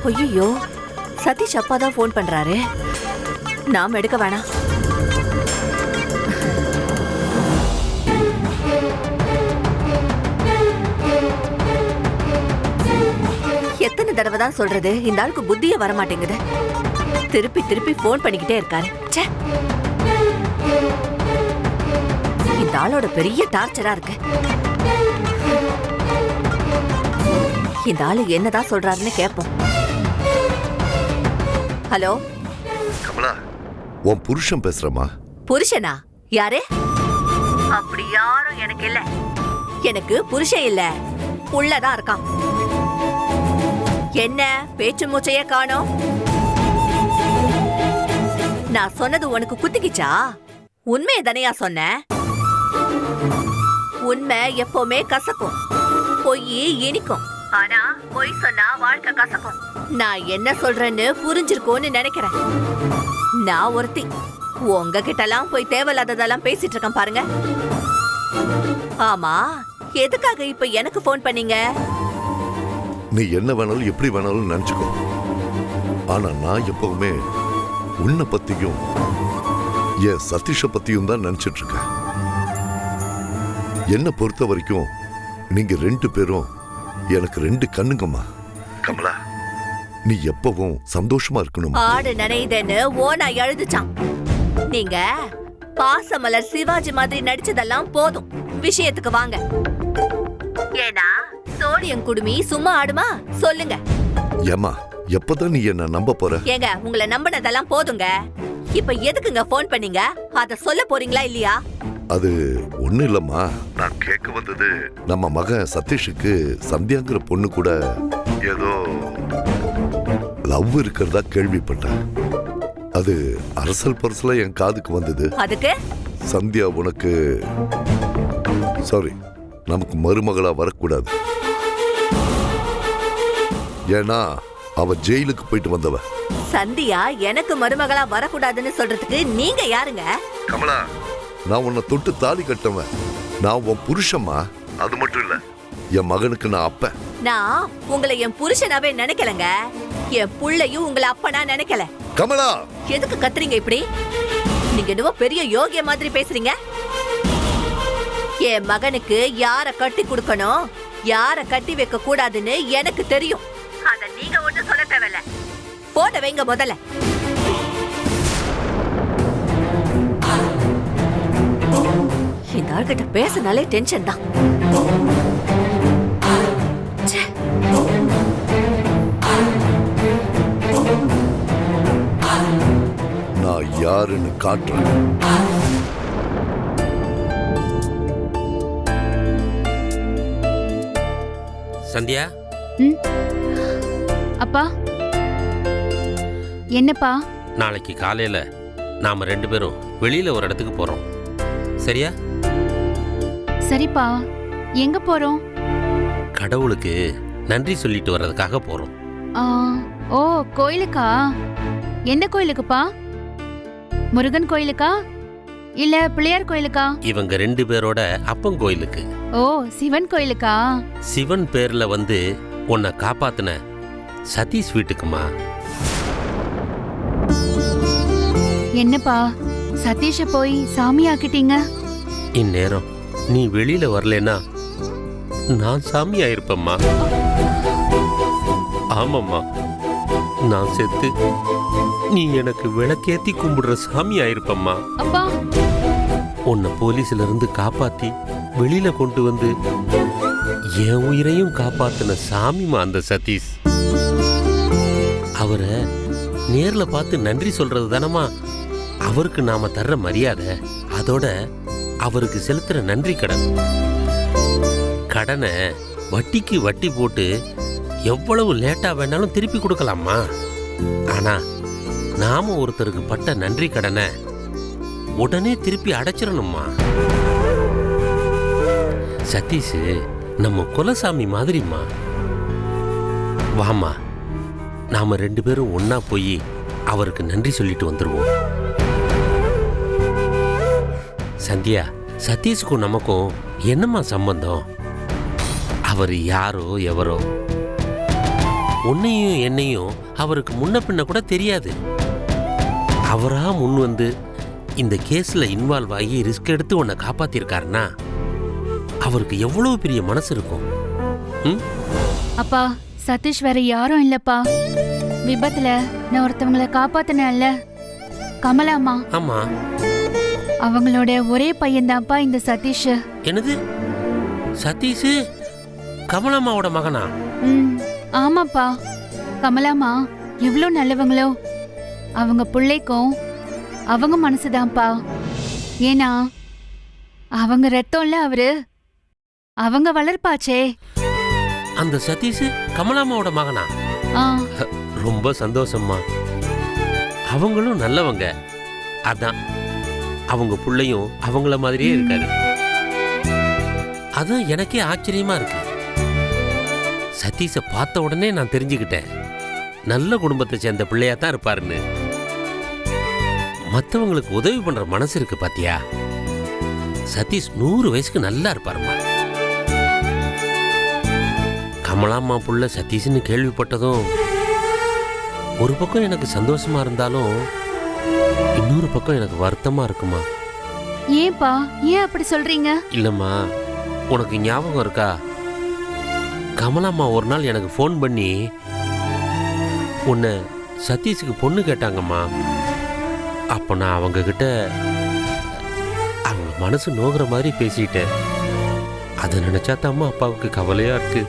ஐயோ, சதீஷ் அப்பா தான் போன் பண்றாரு. நாம எடுக்க வேணாம். எத்தனை தடவை தான் சொல்றது, இந்த ஆளுக்கு புத்தியே வர மாட்டேங்குது. திருப்பி திருப்பி போன் பண்ணிக்கிட்டே இருக்காரு. இந்த ஆளோட பெரிய டார்ச்சரா இருக்கு. இந்த ஆளு என்னதான் சொல்றாருன்னு கேட்போம். ஹலோ கமலா, உன் புருஷன் பேசுறமா? புருஷனா? யாரு? அப்படி யாரும் எனக்கு இல்ல. எனக்கு புருஷன் இல்ல, புள்ளதான் இருக்கான். என்ன பேச்சு மூச்சையே காணோம்? நான் சொன்னது உனக்கு குத்திக்கிச்சா? உண்மையை தானையா சொன்ன? உண்மை எப்பவுமே கசக்கும், பொய் இனிக்கும். ஆனா பொய் சொன்னா வாழ்க்கை கசக்கும். நான் என்ன சொல்றேன்னு புரிஞ்சிருக்கோன்னு நினைக்கிறேன். நான் ஒருத்தி உங்ககிட்ட எல்லாம் போய் தேவையில்லாததெல்லாம் பேசிட்டு இருக்கேன் பாருங்க. ஆமா, எதுக்காக இப்ப எனக்கு போன் பண்ணீங்க? நீ என்ன வேணாலும் எப்படி வேணாலும் நினைச்சுக்கோ. ஆனா நான் எப்பவுமே உன்னை பத்தியும் என் சதீஷ பத்தியும் தான் நினைச்சிட்டு இருக்கேன். என்ன பொறுத்த வரைக்கும் நீங்க 2 பேரும் எனக்கு 2 கண்ணுங்கம்மா. கமலா, நீ எப்பவும் சந்தோஷமா இருக்கணும். ஆடு நனையுதுன்னு ஓனா எழுதுச்சான். நீங்க பாசமலர் சிவாஜி மாதிரி நடிச்சதெல்லாம் போதும், விஷயத்துக்கு வாங்க. ஏன்னா சோழியம் குடுமி சும்மா ஆடுமா? சொல்லுங்க. ஏமா, எப்பதான் நீ என்ன நம்ப போற? ஏங்க, உங்களை நம்பினதெல்லாம் போதுங்க. இப்ப எதுக்குங்க போன் பண்ணீங்க? அத சொல்ல போறீங்களா இல்லையா? அது ஒண்ணு இல்லம்மா, நான் கேட்க வந்தது நம்ம மகன் சதீஷுக்கு சந்தியாங்கிற பொண்ணு கூட ஏதோ லவ் இருக்கிறதா கேள்விப்பட்டேன். அது அரசல் பரசலா என் காதுக்கு வந்தது. அதுக்கு சந்தியா உனக்கு சாரி, நமக்கு மருமகளா வரக்கூடாது. ஏன்னா அவ ஜெயிலுக்கு போயிட்டு வந்தவ. சந்தியா எனக்கு மருமகளா வரக்கூடாதுன்னு சொல்றதுக்கு நீங்க யாருங்க? கமலா, நான் உன்னை தொட்டு தாலி கட்டவன். நான் உன் புருஷம்மா. அது மட்டும் இல்ல, என் மகனுக்கு நான் அப்ப. நான் உங்களை என் புருஷனாவே நினைக்கலங்க. என் புள்ளையும் உங்களை அப்பனா நினைக்கல. கமலா, எதுக்கு கத்துறீங்க இப்படி? நீங்க என்னவோ பெரிய யோகிய மாதிரி பேசுறீங்க. என் மகனுக்கு யார கட்டி கொடுக்கணும், யார கட்டி வைக்க கூடாதுன்னு எனக்கு தெரியும். அத நீங்க ஒண்ணு சொல்ல தேவையில்ல. போன வைங்க முதல்ல. இந்த ஆள்கிட்ட பேசினாலே டென்ஷன் தான். நான் யாருன்னு காட்டுறேன். சந்தியா. அப்பா. என்னப்பா? நாளைக்கு காலையில நாம 2 பேரும் வெளியில ஒரு இடத்துக்கு போறோம், சரியா? சரிப்பா. எங்க போறோம்? கடவுளுக்கு நன்றி சொல்லிட்டு வர்றதுக்காக போறோம். ஓ, கோயிலுக்கா? எந்த கோயிலுக்குப்பா? முருகன் கோயிலுக்கா இல்ல பிள்ளையார் கோயிலுக்கா? இவங்க 2 பேரோட அப்பன் கோயிலுக்கு. ஓ, சிவன் கோயிலுக்கா? சிவன் பேர்ல வந்து உன்னை காப்பாத்துன சதீஷ் வீட்டுக்குமா. என்னப்பா, சதீஷ போய் சாமி ஆக்கிட்டீங்க? இந்நேரம் நீ வெளியில வரலனா நான் சாமி ஆயிருப்பம்மா. ஆமாம்மா, நான் செத்து நீ எனக்கு விளக்கேத்தி கும்பிடுற சாமி ஆயிருப்பம்மா. அப்பா, உன்னை போலீஸ்ல இருந்து காப்பாத்தி வெளியில கொண்டு வந்து என் உயிரையும் காப்பாத்தின சாமிமா அந்த சதீஷ். அவரை நேர்ல பார்த்து நன்றி சொல்றது தானமா அவருக்கு நாம தர்ற மரியாதை. அதோட அவருக்கு செலுத்துற நன்றி கடன். கடனை வட்டிக்கு வட்டி போட்டு எவ்வளவு லேட்டா வேணாலும் திருப்பி கொடுக்கலாமா? ஆனா நாம ஒருத்தருக்கு பட்ட நன்றி கடனை உடனே திருப்பி அடைச்சிடணுமா? சதீஷ் நம்ம குலசாமி மாதிரிமா. வாமா, நாம 2 பேரும் ஒன்னா போய் அவருக்கு நன்றி சொல்லிட்டு வந்துருவோம். சந்தியா, சதீஷுக்கும் நமக்கும் என்னம்மா சம்பந்தம்? அவர் யாரோ எவரோ, உன்னையும் என்னையும் அவருக்கு முன்ன பின்ன கூட தெரியாது. அவரா முன் வந்து இந்த கேஸ்ல இன்வால்வ் ஆகி ரிஸ்க் எடுத்து உன்னை காப்பாத்திருக்காருன்னா அவருக்கு எவ்வளவு பெரிய மனசு இருக்கும். அப்பா, சதீஷ் வேற யாரும் இல்லப்பா. விபத்துல நான் ஒருத்தவங்களை காப்பாத்தினேன்ல, கமலாமா. ஆமா, அவங்களோட ஒரே பையன்தான்ப்பா இந்த சதீஷ். என்னது, சதீஷ் கமலாமாவோட மகனா? ஆமாப்பா. கமலாமா எவ்வளோ நல்லவங்களோ, அவங்க பிள்ளைக்கும் அவங்க மனசுதான்ப்பா. ஏன்னா அவங்க ரத்தம்ல அவரு, அவங்க வளர்ப்பாச்சே. அந்த சதீஷ் கமலாமாவோட மகனா? ரொம்ப சந்தோஷம்மா. அவங்களும் நல்லவங்க. அதான் அவங்க பிள்ளையும் அவங்கள மாதிரியே இருக்காரு. அதான் எனக்கே ஆச்சரியமா இருக்கு. சதீஷை பார்த்த உடனே நான் தெரிஞ்சுக்கிட்டேன், நல்ல குடும்பத்தை சேர்ந்த பிள்ளையா தான் இருப்பாருன்னு. மற்றவங்களுக்கு உதவி பண்ற மனசு இருக்கு பாத்தியா? சதீஷ் 100 வயசுக்கு நல்லா இருப்பாருமா. கமலாம்மா புள்ள சதீஷ்னு கேள்விப்பட்டதும் ஒரு பக்கம் எனக்கு சந்தோஷமா இருந்தாலும் இன்னொரு பக்கம் எனக்கு வருத்தமா இருக்குமா. ஏன்பா, ஏன் அப்படி சொல்றீங்க? இல்லம்மா, உனக்கு ஞாபகம் இருக்கா? கமலாம்மா ஒரு நாள் எனக்கு ஃபோன் பண்ணி உன்னை சதீஷுக்கு பொண்ணு கேட்டாங்கம்மா. அப்போ நான் அவங்க கிட்ட அவங்க மனசு நோகிற மாதிரி பேசிட்டேன். அதை நினைச்சா தான் அப்பாவுக்கு கவலையா இருக்கு.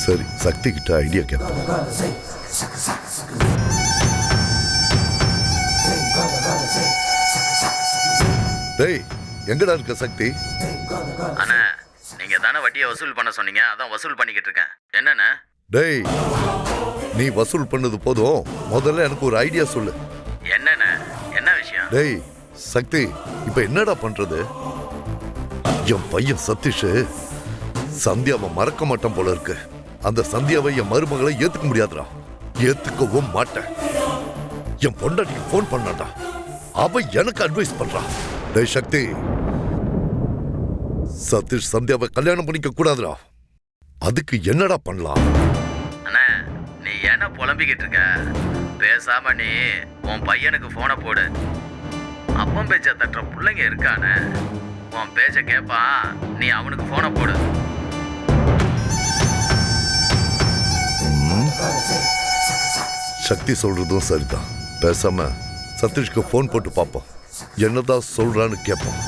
சரி, சக்தி கிட்ட ஐடியா கேட்போம். டேய், எங்கடா இருக்க சக்தி? அண்ணா, நீங்க தானே வட்டியை வசூல் பண்ண சொன்னீங்க, அதான் வசூல் பண்ணிக்கிட்டு இருக்கேன். என்னண்ணே? டேய், நீ வசூல் பண்ணது போதும், முதல்ல எனக்கு ஒரு ஐடியா சொல்லு. என்னண்ணே, என்ன விஷயம்? டேய் சக்தி, இப்ப என்னடா பண்றது? என் பையன் சதீஷ் சந்தியாவை மறக்க மாட்டான் போல இருக்கு. அந்த சந்தியாவை என் மருமகளை ஏத்துக்க முடியாதுடா, ஏத்துக்கவும் மாட்டேன். என் பொண்டாட்டிக்கு போன் பண்ணாடா, அவ எனக்கு அட்வைஸ் பண்றான். டேய் சக்தி, சதீஷ் சந்தியாவை கல்யாணம் பண்ணிக்க கூடாதுடா. அதுக்கு என்னடா பண்ணலாம்? அண்ணா, நீ என்ன புலம்பிக்கிட்டு இருக்க? பேசாம நீ உன் பையனுக்கு போனை போடு. அப்பம் பேச்ச தட்டுற பிள்ளைங்க இருக்கானே, உன் பேச்ச கேட்பான். நீ அவனுக்கு போனை போடு. சக்தி சொல்றதும் சரிதான். பேசாம சதீஷ்க்கு போன் போட்டு பார்ப்போம், என்னதான் சொல்றான்னு கேட்போம்.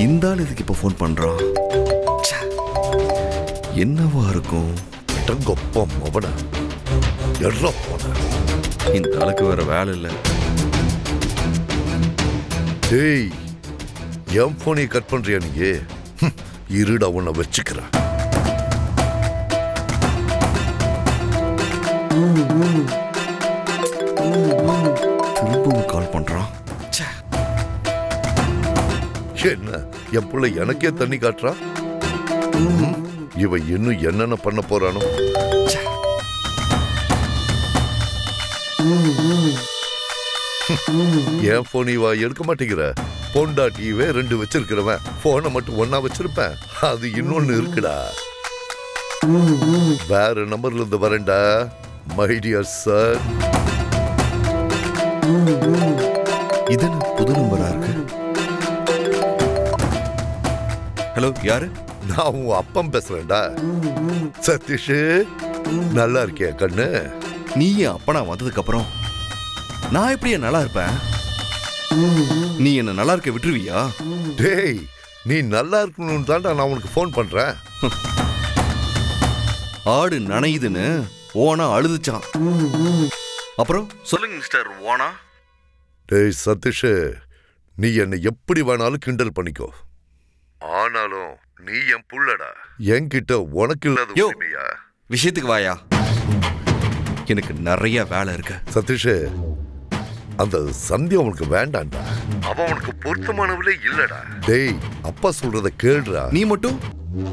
இந்த ஆள் இதுக்கு இப்போ ஃபோன் பண்றான். என்னவா இருக்கும்? கொப்பம் அவன எட்ரா போன. இந்த ஆளுக்கு வேற வேலை இல்லை. டேய், என் போனை கட் பண்றியா நீ? இருடா, உன்னை வச்சுக்கிறேன். திரும்பவும் கால் பண்றான். என்ன, என் பிள்ளை எனக்கே தண்ணி காட்டுறான். இவன் இன்னும் என்னென்ன பண்ண போறானோ. என் போன் இவ எடுக்க மாட்டேங்கிற. பொண்டாட்டியவே 2 வச்சிருக்கிறவன் போனை மட்டும் ஒன்னா வச்சிருப்பேன். அது இன்னொன்னு இருக்குடா. வேற நம்பர்ல இருந்து வரேன்டா, மை டியர் சார். இது புது நம்பரா இருக்கு. ஹலோ, யாரு? நான் உன் அப்பம் பேசுறேன்டா. சதீஷ், நல்லா இருக்கியா கண்ணு? நீ அப்பனா வந்ததுக்கு அப்புறம் நான் எப்படியா நல்லா இருப்பேன்? நீ என்ன நல்லா இருக்க விட்டுருவியா? டேய், நீ நல்லா இருக்கணும்னு தான்டா நான் உனக்கு ஃபோன் பண்றேன். ஆடு நனையுதுன்னு ஓனா அழுதுச்சான். அப்புறம் சொல்லுங்க மிஸ்டர் ஓனா. டேய் சதீஷ், நீ என்னை எப்படி வேணாலும் கிண்டல் பண்ணிக்கோ. ஆனாலும் நீ என் புள்ளடா. என்கிட்ட உனக்கு இல்லாத யோ. உரிமையா? விஷயத்துக்கு வாயா. எனக்கு நிறைய வேலை இருக்கு. சதீஷ், அந்த சந்தியா உனக்கு வேண்டாம்டா. அவன் உனக்கு பொருத்தமானவளே இல்லடா. டேய், அப்பா சொல்றத கேளுடா. நீ மட்டும்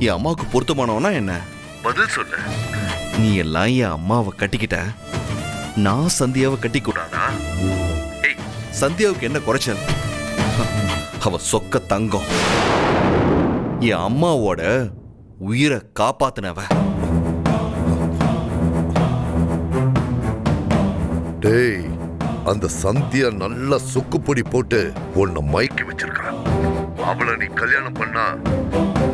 என் அம்மாவுக்கு பொருத்தமானவனா என்ன? பதில் சொல்லு. நீ எல்லாம் என் அம்மாவை கட்டிக்கிட்ட, நான் சந்தியாவை கட்டி கூடாதா? ஏய், சந்தியாவுக்கு என்ன குறைச்சல்? அவ சொக்க தங்கம். என் அம்மாவோட உயிரை காப்பாத்தினவ. டேய், அந்த சந்தியா நல்லா சொக்குப்பொடி போட்டு உன்னை மயக்கி வச்சிருக்கான். அவளை நீ கல்யாணம் பண்ணா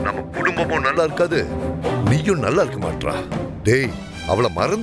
நம்ம குடும்பமும் நல்லா இருக்காது, நீயும் நல்லா இருக்க மாட்டா. டேய், அவளை மறந்து